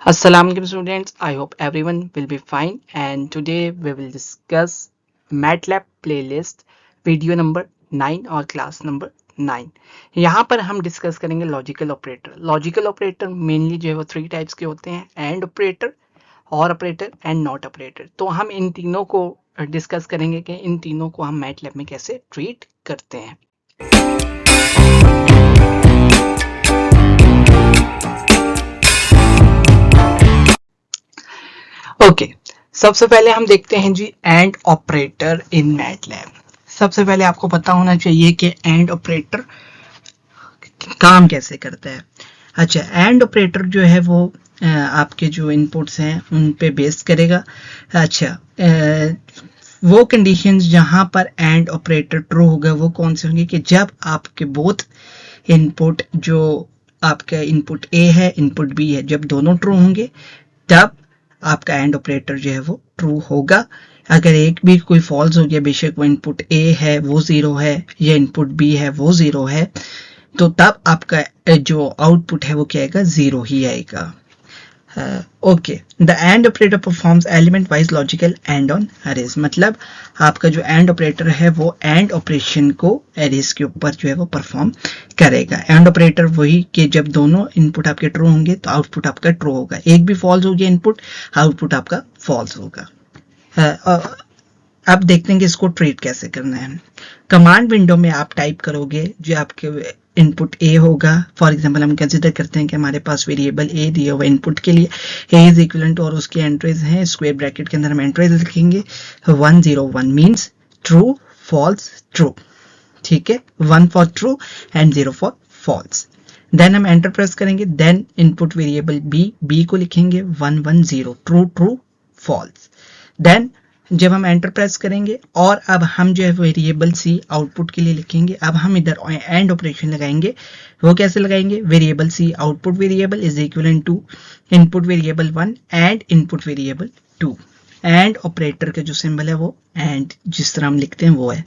Assalamualaikum students, I hope everyone will be fine and today we will discuss MATLAB playlist video number 9 और class number 9। यहाँ पर हम discuss करेंगे logical operator. Logical operator mainly जो है वो 3 types के होते हैं, एंड ऑपरेटर, और ऑपरेटर एंड नॉट ऑपरेटर। तो हम इन तीनों को डिस्कस करेंगे कि इन तीनों को हम MATLAB में कैसे ट्रीट करते हैं। ओके, सबसे पहले हम देखते हैं जी एंड ऑपरेटर इन मैटलैब। सबसे पहले आपको पता होना चाहिए कि एंड ऑपरेटर काम कैसे करता है। अच्छा, एंड ऑपरेटर जो है वो आपके जो इनपुट्स हैं उन पे बेस करेगा। अच्छा, वो कंडीशंस जहां पर एंड ऑपरेटर ट्रू होगा वो कौन से होंगे कि जब आपके बोथ इनपुट, जो आपका इनपुट ए है इनपुट बी है, जब दोनों ट्रू होंगे तब आपका एंड ऑपरेटर जो है वो ट्रू होगा। अगर एक भी कोई फॉल्स हो गया, बेशक वो इनपुट ए है वो 0 है या इनपुट बी है वो 0 है, तो तब आपका जो आउटपुट है वो क्या आएगा, 0 ही आएगा। Okay, the end operator performs element wise logical and on arrays. मतलब आपका जो एंड ऑपरेटर है वो एंड ऑपरेशन को अरेज के ऊपर जो है वो परफॉर्म करेगा। एंड ऑपरेटर वही कि जब दोनों इनपुट आपके ट्रू होंगे तो आउटपुट आपका ट्रू होगा। एक भी फॉल्स हो गया इनपुट, आउटपुट आपका फॉल्स होगा। अब देखते हैं कि इसको ट्रीट कैसे करना है। कमांड विंडो में आप टाइप करोगे जो आपके इनपुट ए होगा। फॉर एग्जांपल हम कंसीडर करते हैं कि हमारे पास वेरिएबल ए दिया हुआ इनपुट के लिए, ए इज इक्वल टू, और उसकी एंट्रीज हैं स्क्वायर ब्रैकेट के अंदर हम एंट्रीज लिखेंगे 101 मींस ट्रू फॉल्स ट्रू। ठीक है, 1 for true and 0 for false. Then हम एंटर प्रेस करेंगे, देन इनपुट वेरिएबल बी को लिखेंगे 110 ट्रू ट्रू फॉल्स। देन जब हम एंटर प्रेस करेंगे और अब हम जो है वेरिएबल सी आउटपुट के लिए लिखेंगे। अब हम इधर एंड ऑपरेशन लगाएंगे। वो कैसे लगाएंगे, variable C output variable is equal to input variable 1 and input variable 2। And operator का जो सिंबल है वो एंड जिस तरह हम लिखते हैं वो है।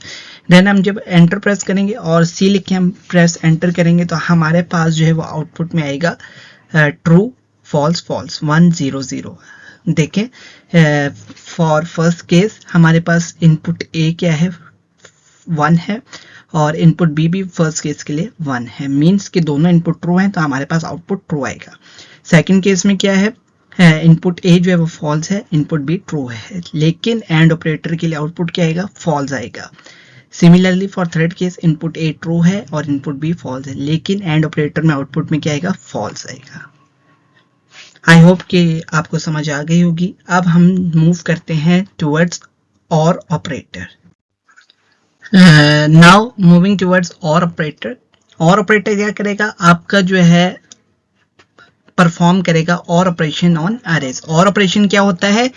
देन हम जब एंटर प्रेस करेंगे और सी लिख के हम प्रेस एंटर करेंगे तो हमारे पास जो है वो आउटपुट में आएगा ट्रू फॉल्स फॉल्स 100। देखें, फॉर फर्स्ट केस हमारे पास इनपुट ए क्या है, 1 है, और इनपुट बी भी फर्स्ट केस के लिए 1 है। मींस कि दोनों इनपुट ट्रू हैं तो हमारे पास आउटपुट ट्रू आएगा। सेकंड केस में क्या है, इनपुट ए जो है वो फॉल्स है, इनपुट बी ट्रू है, लेकिन एंड ऑपरेटर के लिए आउटपुट क्या आएगा, फॉल्स आएगा। Similarly for third case input A true है और इनपुट बी फॉल्स है, लेकिन एंड ऑपरेटर में आउटपुट में क्या आएगा, फॉल्स आएगा। आई होप कि आपको समझ आ गई होगी। अब हम मूव करते हैं टुवर्ड्स और ऑपरेटर। नाउ मूविंग टुवर्ड्स और ऑपरेटर। और ऑपरेटर क्या करेगा, आपका जो है परफॉर्म करेगा और ऑपरेशन ऑन अरेज। और ऑपरेशन क्या होता है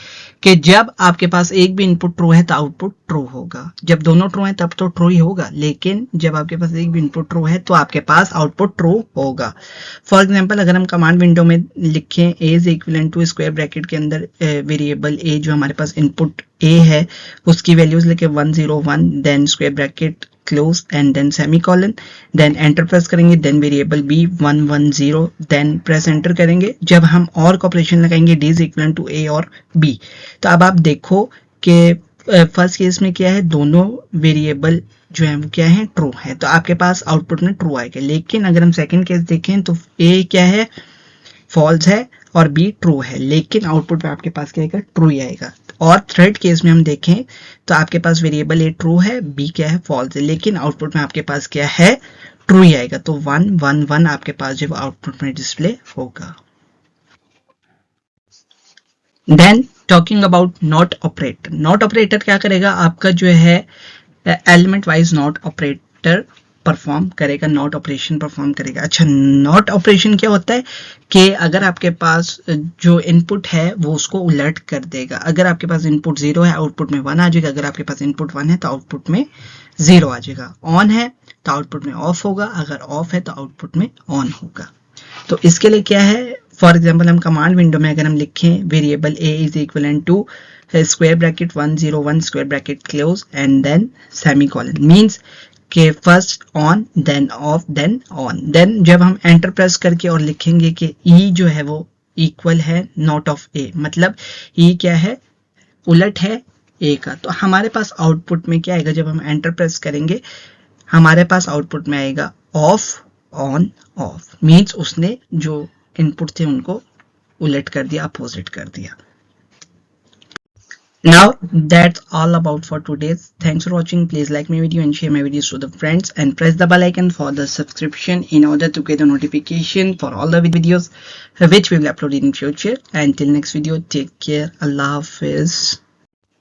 कि जब आपके पास एक भी इनपुट ट्रू है तो आउटपुट ट्रू होगा। जब दोनों ट्रू हैं तब तो ट्रू ही होगा, लेकिन जब आपके पास एक भी इनपुट ट्रू है तो आपके पास आउटपुट ट्रू होगा। फॉर एग्जांपल अगर हम कमांड विंडो में लिखें A is equal to square bracket के अंदर वेरिएबल ए जो हमारे पास इनपुट ए है उसकी वैल्यूज लिखे 101, then square bracket close and then semicolon, then enter press करेंगे, then variable B 110, then press enter करेंगे। जब हम और का ऑपरेशन लगाएंगे D is equal to A और बी, तो अब आप देखो कि फर्स्ट केस में क्या है, दोनों वेरिएबल जो है वो क्या है, ट्रू है, तो आपके पास आउटपुट में ट्रू आएगा। लेकिन अगर हम सेकंड केस देखें तो ए क्या है, फॉल्स है, और बी ट्रू है, लेकिन आउटपुट में आपके पास क्या आएगा, ट्रू ही आएगा। और थर्ड केस में हम देखें तो आपके पास वेरिएबल ए ट्रू है, बी क्या है, फॉल्स है, लेकिन आउटपुट में आपके पास क्या है, ट्रू ही आएगा। तो 111 आपके पास जो आउटपुट में डिस्प्ले होगा। Then talking about not operator. Not operator क्या करेगा, आपका जो है element wise not operator perform करेगा, नॉट ऑपरेशन परफॉर्म करेगा। अच्छा, नॉट ऑपरेशन क्या होता है कि अगर आपके पास जो इनपुट है वो उसको उलट कर देगा। अगर आपके पास इनपुट 0 है आउटपुट में 1 आ जाएगा, अगर आपके पास इनपुट 1 है तो आउटपुट में 0 आ जाएगा। ऑन है तो आउटपुट में ऑफ होगा, अगर ऑफ है तो आउटपुट में ऑन होगा। तो इसके लिए क्या है, फॉर एग्जाम्पल हम कमांड विंडो में अगर हम लिखें variable A is equal to square bracket 101 square bracket close and then semicolon, means कि first on then off then on. Then जब हम एंटर प्रेस करके और लिखेंगे कि ई जो है वो इक्वल है नॉट ऑफ ए, मतलब ये क्या है, उलट है ए का। तो हमारे पास आउटपुट में क्या आएगा, जब हम एंटर प्रेस करेंगे हमारे पास आउटपुट में आएगा ऑफ ऑन ऑफ, मीन्स उसने जो इनपुट थे उनको उलट कर दिया, अपोजिट कर दिया। Now that's all about for today's. Thanks for watching. Please like my video and share my videos to the friends and press the bell icon for the subscription in order to get a notification for all the videos which we will upload in future. Until next video, take care. Allah Hafiz.